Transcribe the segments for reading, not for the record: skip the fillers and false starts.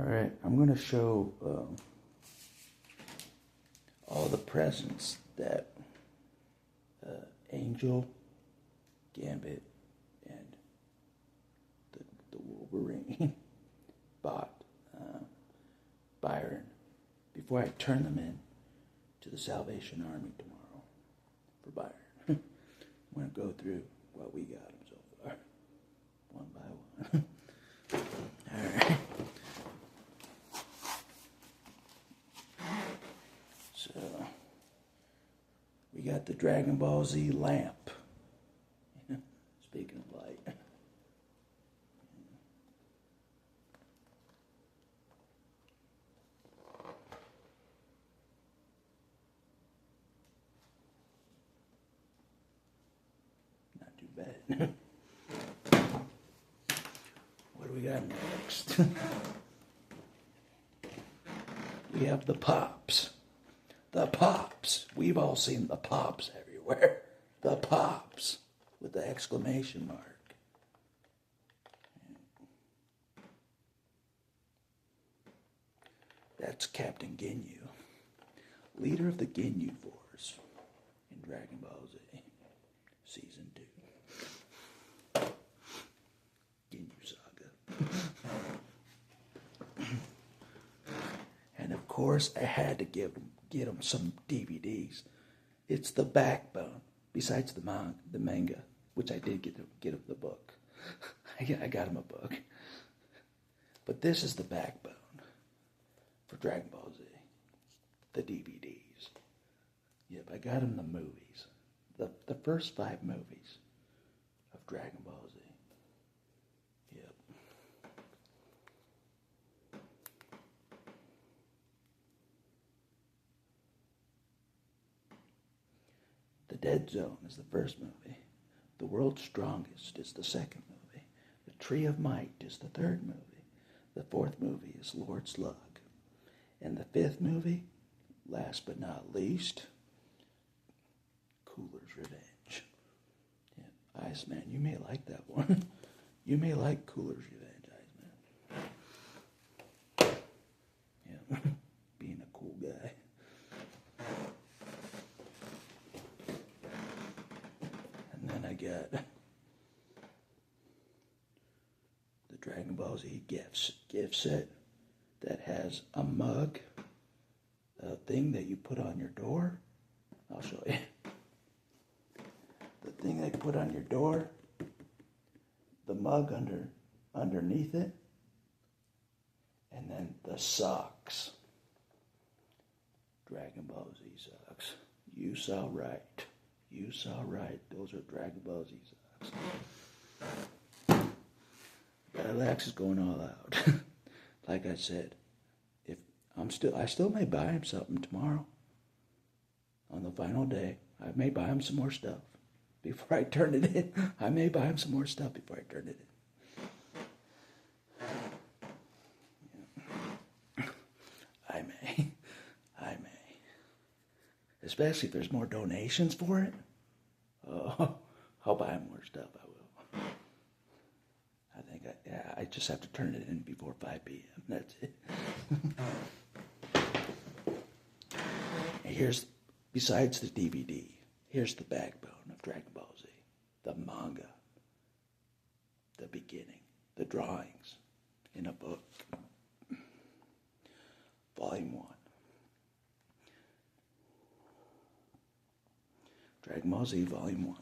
Alright, I'm going to show all the presents that Angel, Gambit, and the Wolverine bought Byron before I turn them in to the Salvation Army tomorrow for Byron. I'm going to go through what we got him so far, one by one. Alright. So, we got the Dragon Ball Z lamp. Speaking of light. Not too bad. What do we got next? We have the Pops. The Pops. We've all seen the Pops everywhere. The Pops with the exclamation mark. That's Captain Ginyu, leader of the Ginyu Force in Dragon Ball Z Season 2. Ginyu Saga. And of course, I had to get him some DVDs. It's the backbone, besides the manga, which I did get him the book. I got him a book. But this is the backbone for Dragon Ball Z, the DVDs. Yep, I got him the movies, the first 5 movies of Dragon Ball Z. Yep. The Dead Zone is the first movie. The World's Strongest is the second movie. The Tree of Might is the third movie. The fourth movie is Lord Slug. And the fifth movie, last but not least, Cooler's Revenge. Yeah, Iceman, you may like that one. You may like Cooler's Revenge, Iceman. Yeah, being a cool guy. And then I got the Dragon Ball Z gift set that has a mug, a thing that you put on your door. I'll show you. The thing that you put on your door, the mug underneath it, and then the socks. Dragon Ball Z socks. You saw right. You saw right. Those are Dragon Ball Z socks. Alex is going all out. Like I said, I still may buy him something tomorrow. On the final day, I may buy him some more stuff before I turn it in. I may buy him some more stuff before I turn it in. Yeah. I may. Especially if there's more donations for it. Oh, I'll buy him more stuff. I will. I think I just have to turn it in before 5 p.m. That's it. And here's, besides the DVD, here's the backbone of Dragon Ball Z. The manga. The beginning. The drawings. In a book. Volume 1. Dragon Ball Z Volume 1.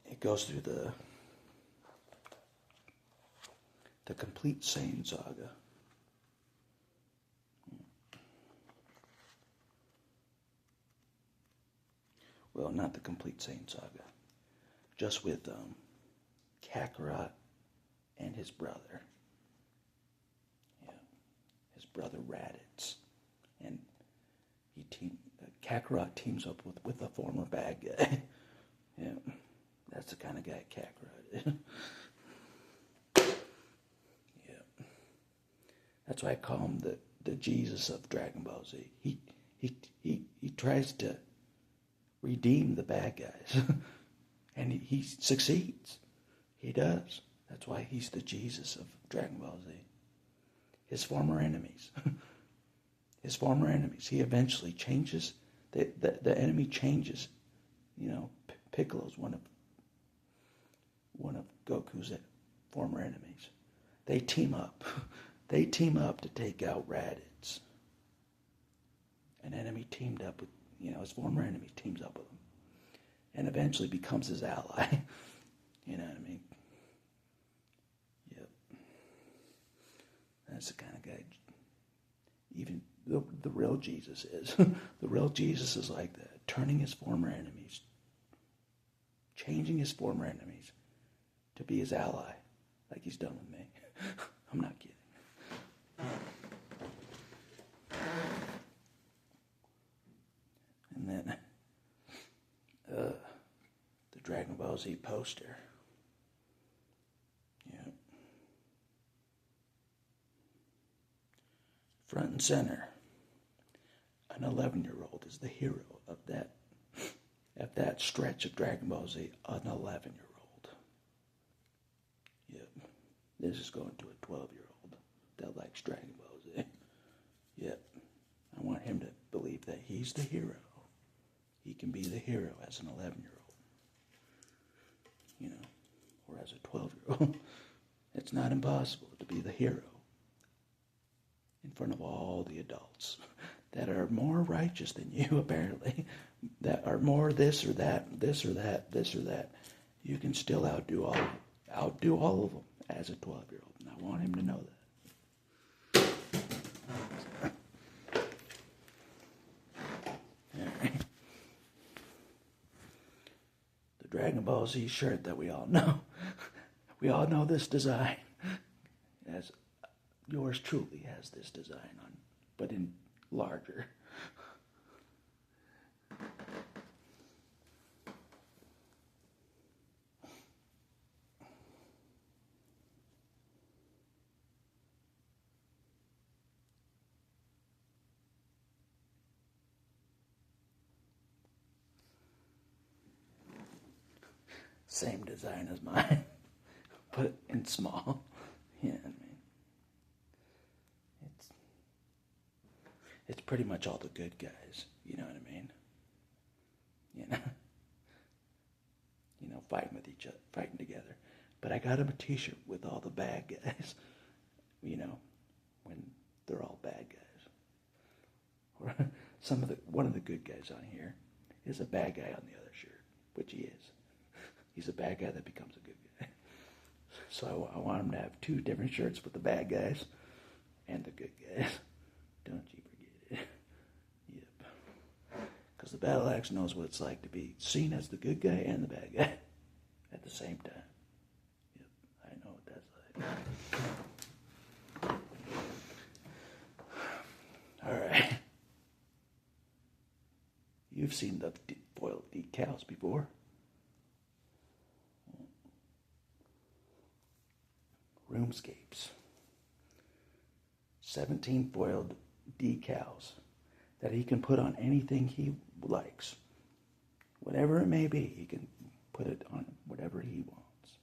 It goes through the complete Saiyan saga. Well, not the complete Saiyan saga. Just with Kakarot and his brother. Yeah, his brother Raditz, and Kakarot teams up with a former bad guy. Yeah. That's the kind of guy Kakarot is. Yeah. That's why I call him the Jesus of Dragon Ball Z. He tries to redeem the bad guys. And he succeeds. He does. That's why he's the Jesus of Dragon Ball Z. His former enemies. His former enemies. He eventually changes. The enemy changes. You know, Piccolo's one of Goku's former enemies. They team up. They team up to take out Raditz. An enemy teamed up with, his former enemy teams up with him. And eventually becomes his ally. You know what I mean? Yep. That's the kind of guy even the real Jesus is. The real Jesus is like that. Turning his former enemies. Changing his former enemies to be his ally. Like he's done with me. I'm not kidding. And then the Dragon Ball Z poster. Yeah. Front and center. An 11-year-old is the hero of that stretch of Dragon Ball Z. An 11-year-old. Yep. This is going to a 12-year-old that likes Dragon Ball Z. Yep. I want him to believe that he's the hero. He can be the hero as an 11-year-old. Or as a 12-year-old. It's not impossible to be the hero in front of all the adults that are more righteous than you, apparently, that are more this or that, this or that, this or that. You can still outdo all of them as a 12-year-old, and I want him to know that. Right. The Dragon Ball Z shirt that we all know. We all know this design. As yours truly has this design on, but in larger. Same design as mine, but in small. Yeah, I mean, it's pretty much all the good guys. You know what I mean? Fighting with each other, fighting together. But I got him a T-shirt with all the bad guys. When they're all bad guys. Or one of the good guys on here is a bad guy on the other shirt, which he is. He's a bad guy that becomes a good guy. So I want him to have two different shirts with the bad guys and the good guys. Don't you forget it. Yep. Because the Battle Axe knows what it's like to be seen as the good guy and the bad guy at the same time. Yep, I know what that's like. All right. You've seen the foiled decals before. Roomscapes. 17 foiled decals that he can put on anything he likes. Whatever it may be, he can put it on whatever he wants.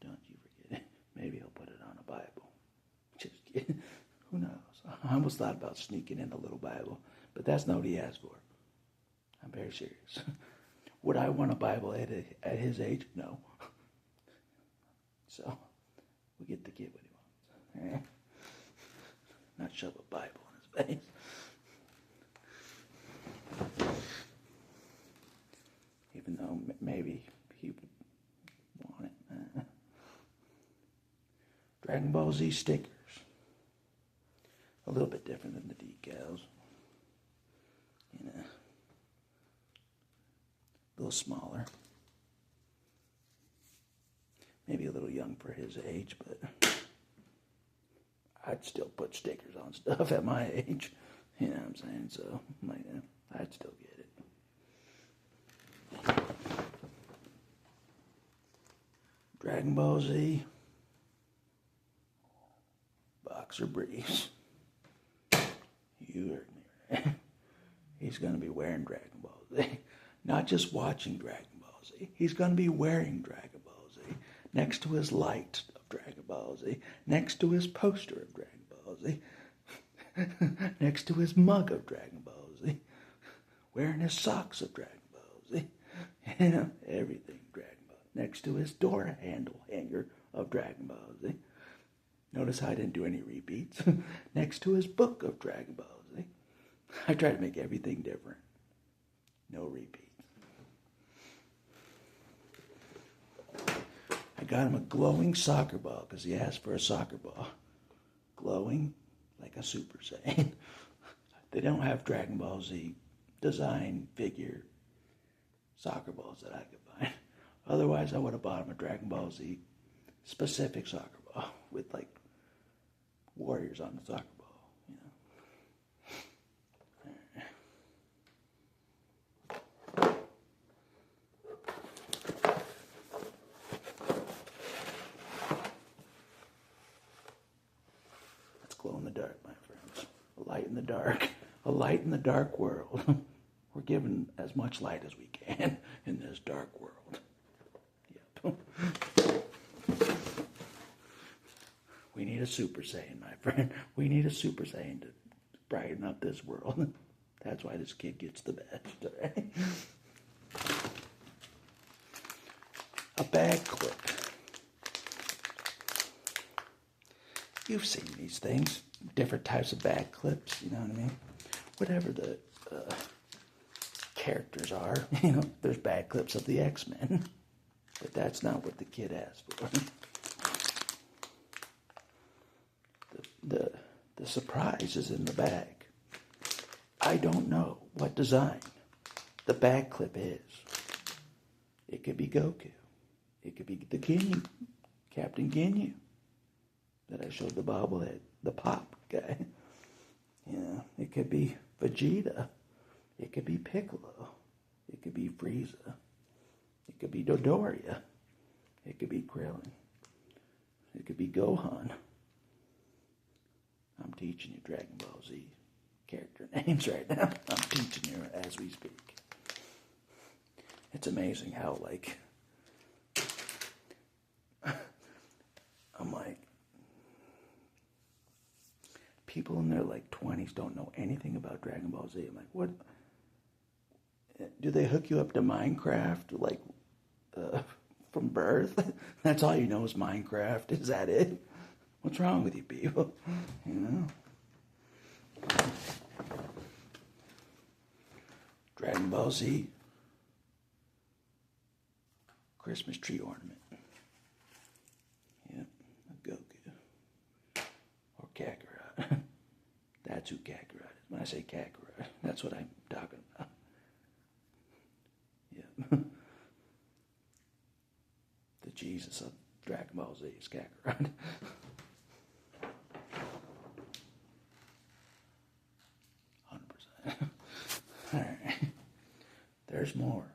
Don't you forget it. Maybe he'll put it on a Bible. Just kidding. Who knows? I almost thought about sneaking in a little Bible, but that's not what he asked for. I'm very serious. Would I want a Bible at his age? No. So, we get to get what he wants. Not shove a Bible in his face. Even though maybe he would want it. Dragon Ball Z stickers. A little bit different than the decals. A little smaller. Maybe a little young for his age, but I'd still put stickers on stuff at my age. You know what I'm saying? So, I'd still get it. Dragon Ball Z. Boxer briefs. You heard me, right? He's going to be wearing Dragon Ball Z. Not just watching Dragon Ball Z. He's going to be wearing Dragon Ball Z next to his light of Dragon Ball Z, next to his poster of Dragon Ball Z, next to his mug of Dragon Ball Z, wearing his socks of Dragon Ball Z, everything Dragon Ball. Next to his door handle hanger of Dragon Ball Z. Notice how I didn't do any repeats. Next to his book of Dragon Ball Z. I try to make everything different. No repeats. I got him a glowing soccer ball because he asked for a soccer ball. Glowing like a Super Saiyan. They don't have Dragon Ball Z design figure soccer balls that I could find. Otherwise, I would have bought him a Dragon Ball Z specific soccer ball with like warriors on the soccer ball, Let's glow in the dark, my friends. A light in the dark. A light in the dark world. We're given as much light as we can in this dark world. Yep. We need a Super Saiyan, my friend. We need a Super Saiyan to brighten up this world. That's why this kid gets the best, right? A bag clip. You've seen these things. Different types of bag clips, you know what I mean? Whatever the characters are, there's bag clips of the X-Men. But that's not what the kid asked for. The surprise is in the bag. I don't know what design the bag clip is. It could be Goku. It could be the Ginyu, Captain Ginyu, that I showed the bobblehead, the pop guy. It could be Vegeta. It could be Piccolo. It could be Frieza. It could be Dodoria. It could be Krillin. It could be Gohan. I'm teaching you Dragon Ball Z character names right now. I'm teaching you as we speak. It's amazing how, I'm like, people in their 20s don't know anything about Dragon Ball Z. I'm like, what? Do they hook you up to Minecraft, from birth? That's all you know is Minecraft. Is that it? What's wrong with you people? Dragon Ball Z Christmas tree ornament. Yep, a Goku. Or Kakarot. That's who Kakarot is. When I say Kakarot, that's what I'm talking about. Yep. The Jesus of Dragon Ball Z is Kakarot. All right. There's more.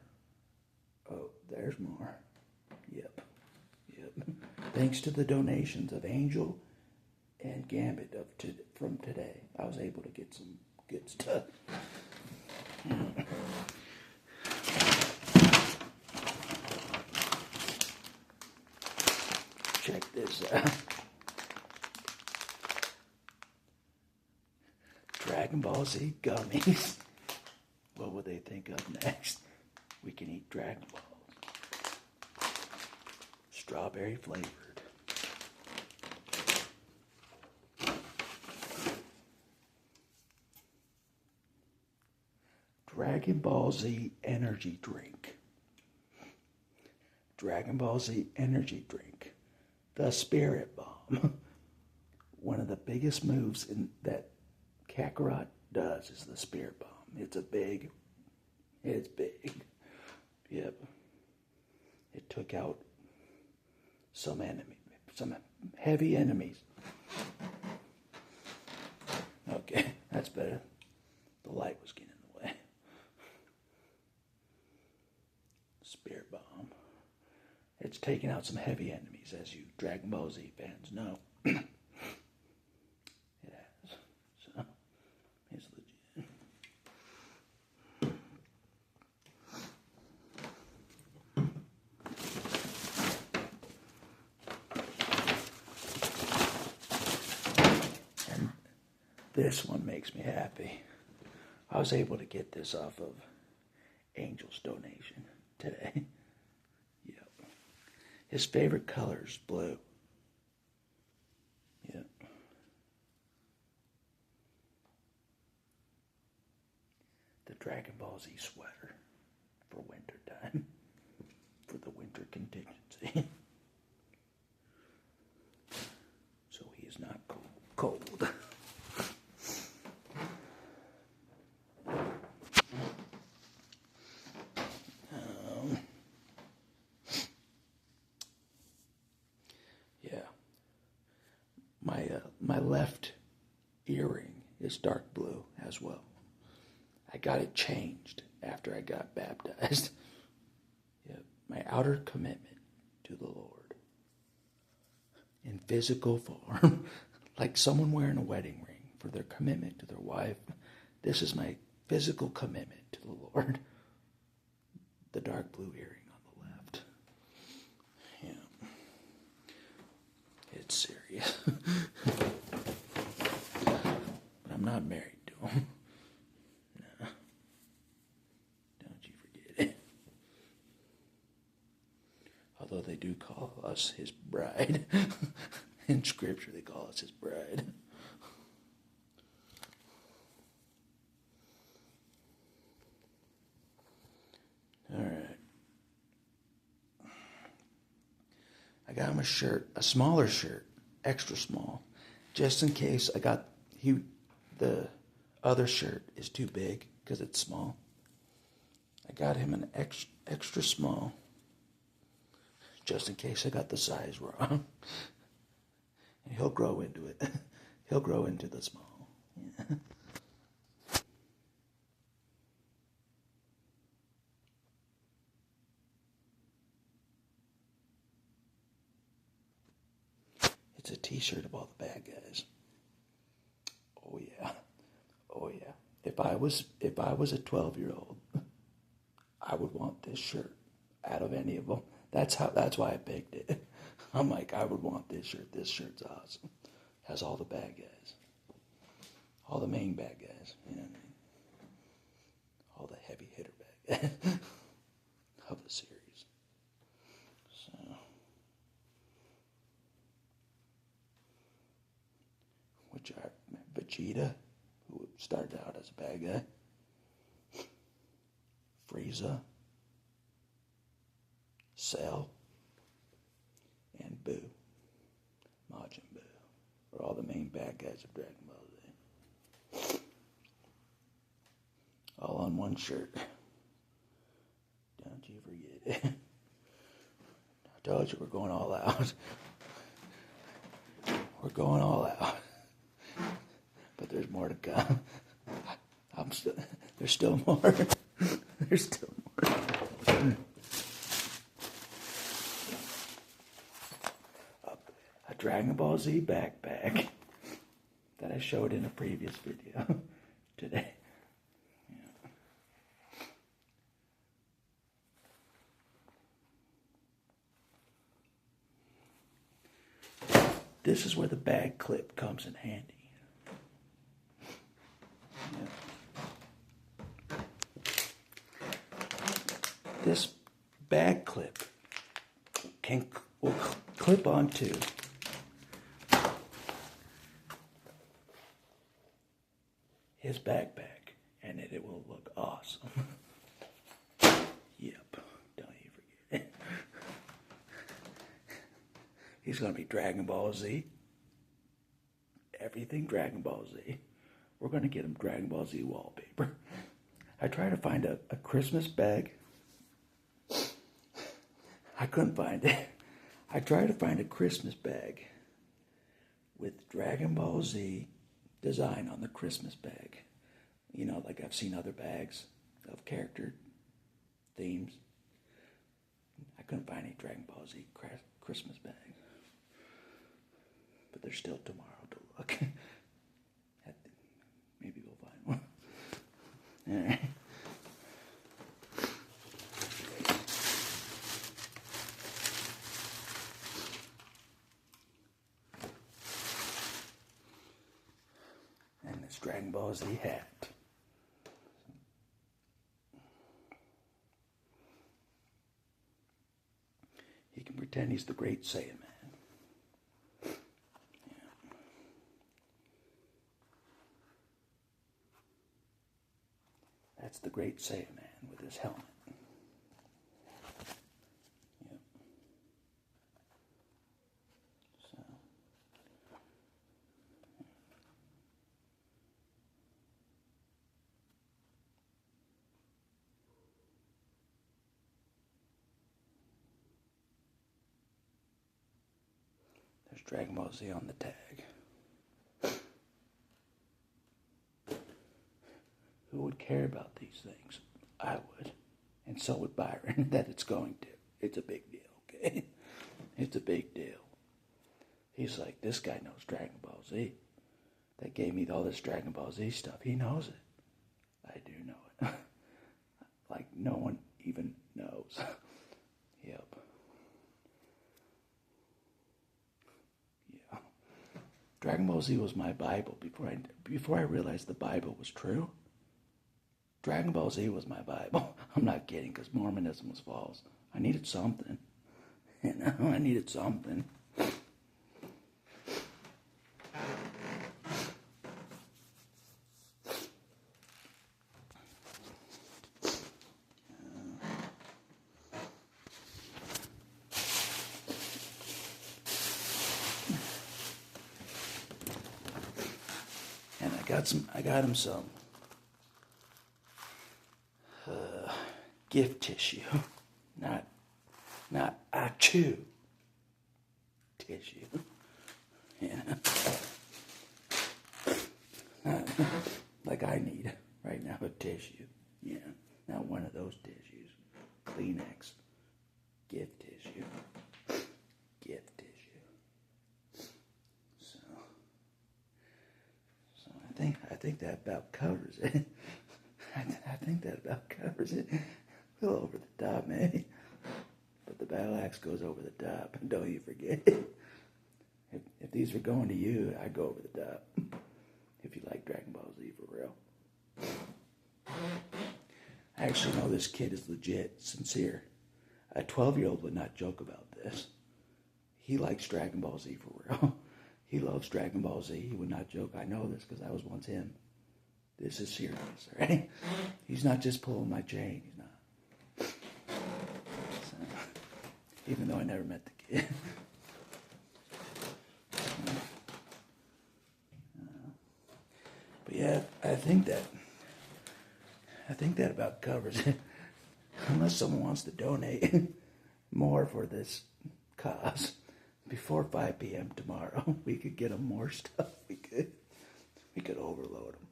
Oh, there's more. Yep. Thanks to the donations of Angel and Gambit from today, I was able to get some good stuff. Check this out. Dragon Ball Z gummies. What would they think of next? We can eat Dragon Balls. Strawberry flavored. Dragon Ball Z energy drink. Dragon Ball Z energy drink. The Spirit Bomb. One of the biggest moves that Kakarot does is the Spirit Bomb. It's big. Yep. It took out some heavy enemies. Okay, that's better. The light was getting in the way. Spirit Bomb. It's taking out some heavy enemies, as you Dragon Ball Z fans know. This one makes me happy. I was able to get this off of Angel's donation today. Yep. His favorite color is blue. Yep. The Dragon Ball Z sweater for winter time. For the winter contingency. So he is not cold. Yeah. My left earring is dark blue as well. I got it changed after I got baptized. Yeah. My outer commitment to the Lord in physical form, like someone wearing a wedding ring for their commitment to their wife. This is my physical commitment to the Lord. The dark blue earring on the left. Yeah. It's serious. But I'm not married to him. No. Don't you forget it. Although they do call us his bride. In Scripture, they call us his bride. All right. I got him a shirt, a smaller shirt, extra small, just in case the other shirt is too big because it's small. I got him an extra small, just in case I got the size wrong. And he'll grow into it. He'll grow into the small. Yeah. It's a t-shirt of all the bad guys. Oh yeah. Oh yeah. If I was a 12-year-old, I would want this shirt out of any of them. That's why I picked it. I'm like, I would want this shirt. This shirt's awesome. Has all the bad guys. All the main bad guys. You know what I mean? All the heavy hitter bad guys of the series. So, which are Vegeta, who started out as a bad guy. Frieza. Cell. And Boo. Majin Buu. Are all the main bad guys of Dragon Ball Z. All on one shirt. Don't you forget it. I told you we're going all out. We're going all out. But there's more to come. There's still more. There's still more. A Dragon Ball Z backpack that I showed in a previous video today. This is where the bag clip comes in handy. This bag clip will clip onto his backpack, and it will look awesome. Yep, don't you forget it. He's going to be Dragon Ball Z. Everything Dragon Ball Z. We're going to get him Dragon Ball Z wallpaper. I tried to find a Christmas bag. I couldn't find it. I tried to find a Christmas bag with Dragon Ball Z design on the Christmas bag. You know, like I've seen other bags of character themes. I couldn't find any Dragon Ball Z Christmas bags. But there's still tomorrow to look. Maybe we'll find one. All right. And this his Dragon Ball Z hat. He can pretend he's the great Saiyan man. Yeah. That's the great Saiyan man with his helmet. Yep. So. There's Dragon Ball Z on the tag. Who would care about these things? I would. And so would Byron, that it's going to. It's a big deal, okay? It's a big deal. He's like, this guy knows Dragon Ball Z. That gave me all this Dragon Ball Z stuff. He knows it. I do know it. Like no one even knows. Yep. Yeah. Dragon Ball Z was my Bible before I realized the Bible was true. Dragon Ball Z was my Bible. I'm not kidding, because Mormonism was false. I needed something. You know, I needed something. And I got him some gift tissue, not achoo tissue. Yeah. Like I need right now a tissue. Yeah, not one of those tissues. Kleenex. Gift tissue. Gift tissue. So I think that about covers it. I think that about covers it. A little over the top, maybe. But the battle axe goes over the top. Don't you forget it. If these were going to you, I'd go over the top. If you like Dragon Ball Z for real. I actually know this kid is legit, sincere. A 12-year-old would not joke about this. He likes Dragon Ball Z for real. He loves Dragon Ball Z. He would not joke. I know this because I was once him. This is serious, right? He's not just pulling my chain. He's not. So, even though I never met the kid. But yeah, I think that about covers it. Unless someone wants to donate more for this cause, before 5 p.m. tomorrow, we could get him more stuff. We could overload him.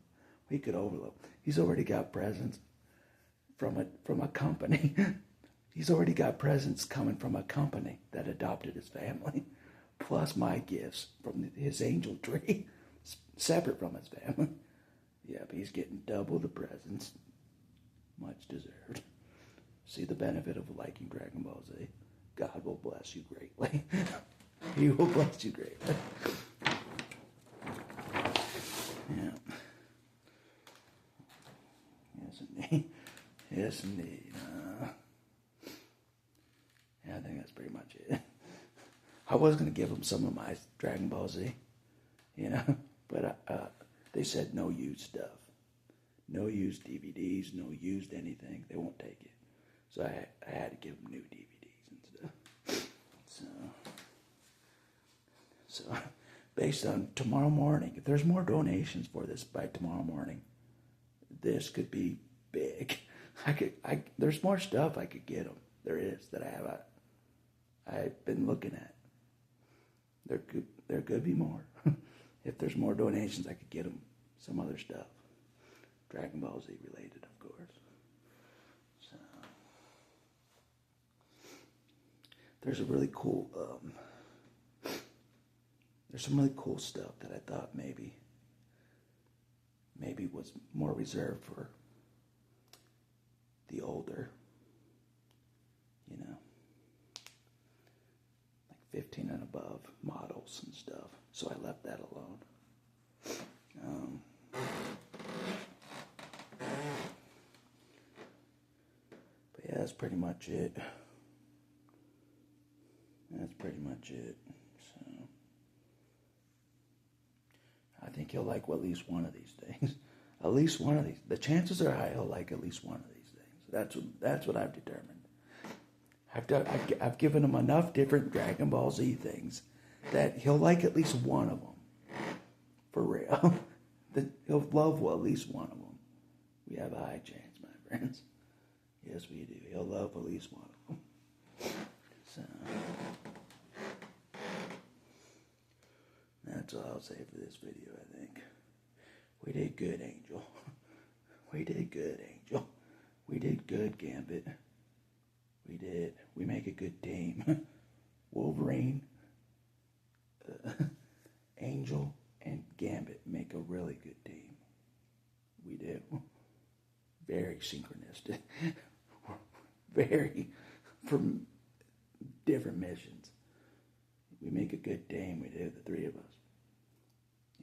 We could overload. He's already got presents from a company. He's already got presents coming from a company that adopted his family, plus my gifts from his angel tree, separate from his family. Yeah, but he's getting double the presents. Much deserved. See the benefit of liking Dragon Ball Z. God will bless you greatly. He will bless you greatly. Yeah. Yes, indeed. Yes, indeed. Yeah, I think that's pretty much it. I was going to give him some of my Dragon Ball Z, but they said no used stuff. No used DVDs, no used anything. They won't take it. So I had to give them new DVDs and stuff. So based on tomorrow morning, if there's more donations for this by tomorrow morning, this could be big. There's more stuff I could get them. There is that I've been looking at. There could be more. If there's more donations, I could get them some other stuff. Dragon Ball Z related, of course. So there's a really cool there's some really cool stuff that I thought maybe was more reserved for the older, like 15 and above models and stuff. So I left that alone. pretty much it. That's pretty much it. So I think he'll like at least one of these things. At least one of these. The chances are high he'll like at least one of these things. That's what I've determined. I've given him enough different Dragon Ball Z things that he'll like at least one of them. For real. He'll love at least one of them. We have a high chance, my friends. Yes, we do. He'll love at least one of them. So that's all I'll say for this video, I think. We did good, Angel. We did good, Angel. We did good, Gambit. We did. We make a good team. Wolverine, Angel, and Gambit make a really good team. We do. Very synchronistic. Very from different missions. We make a good team. We do, the three of us.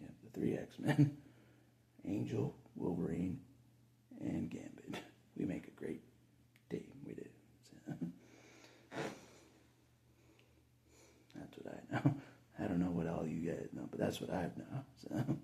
Yeah, the three X-Men. Angel, Wolverine, and Gambit. We make a great team. We do. So, that's what I know. I don't know what all you guys know, but that's what I know. So.